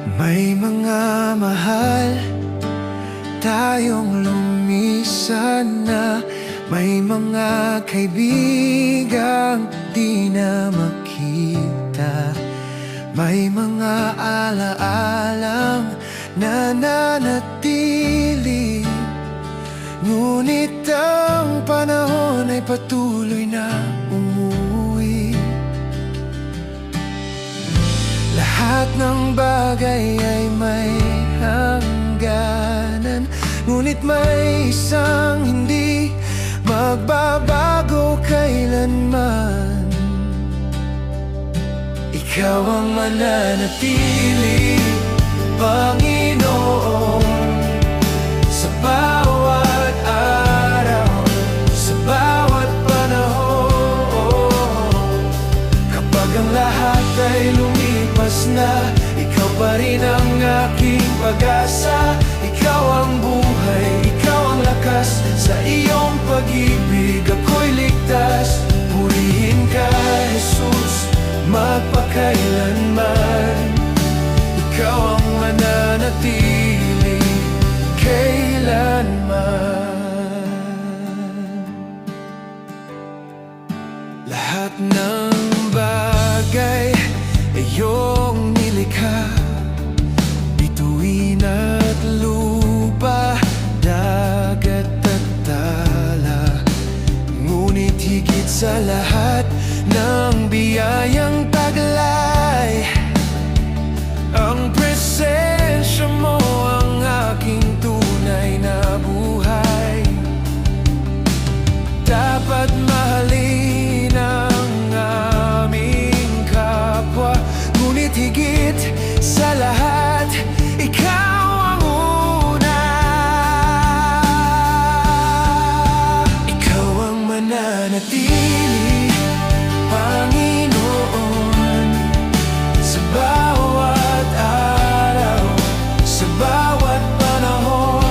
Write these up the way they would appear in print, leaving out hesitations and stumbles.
May mga mahal tayong lumisan na, may mga kaibigang di na makita, may mga alaalang nananatili. Ngunit ang panahon ay patuloy na umuwi. Lahat ng bagay ay may hangganan, ngunit may isang hindi magbabago kailanman. Ikaw ang mananatili, Panginoon, sa bawat araw, sa bawat panahon. Kapag ang lahat ay lumipas na, ikaw pa rin ang aking pag-asa. Ikaw ang buhay, ikaw ang lakas, sa iyong pag-ibig ako'y ligtas. Purihin ka, Jesus, magpakailanman. Ikaw ang mananatili kailanman. Lahat ng bagay ay iyong nilikha, bituin at lupa, dagat at tala. Ngunit higit sa lahat ng biyayang taglay, ang presensya mo ang aking tunay na buhay. Dapat mahalin ang aming kapwa, ngunit higit sa lahat, ikaw ang una. Ikaw ang mananatili, Panginoon, sa bawat araw, sa bawat panahon.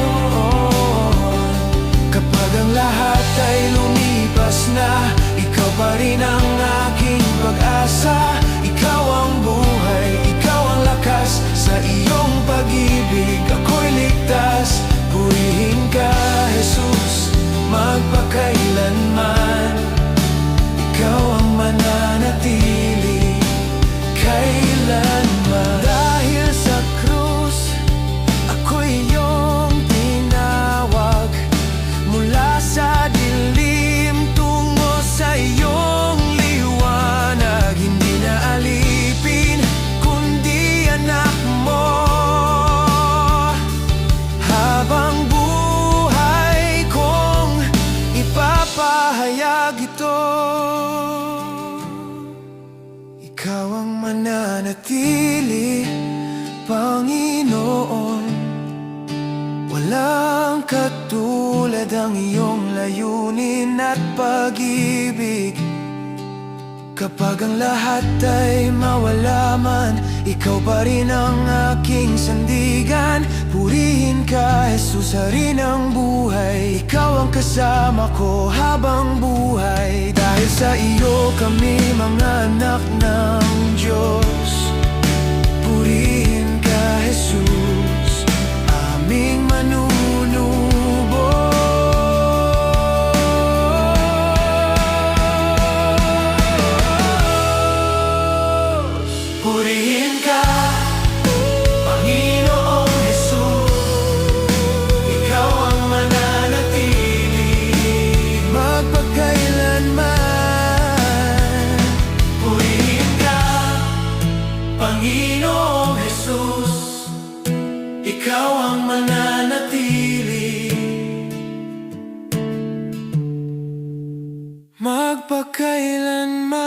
Kapag ang lahat ay lumipas na, ikaw pa rin ang aking pag-asa. Ikaw ang buhay, ikaw ang lakas, sa iyong pag-ibig ako'y ligtas. Purihin ka, Jesus, magpakailanman. Ikaw ang mananatili kailanman. Dahil sa krus, ako'y iyong tinawag, mula sa dilim tungo sa iyong liwanag. Hindi na alipin, kundi anak mo. Habang buhay kong ipapahayag ito. Ikaw ang mananatili, Panginoon. Walang katulad ang iyong layunin at pag-ibig. Kapag ang lahat ay mawala man, ikaw pa rin ang aking sandigan. Purihin ka, Jesus, harin ng buhay. Ikaw ang kasama ko habang buhay. Dahil sa iyo kami mga anak ng Diyos. Purihin ka, Jesus, aming manunubo. Purihin ka, Panginoong Jesus, ikaw ang mananatili magpakailanman. Purihin ka, Panginoong Jesus, ikaw ang mananatili magpakailanman.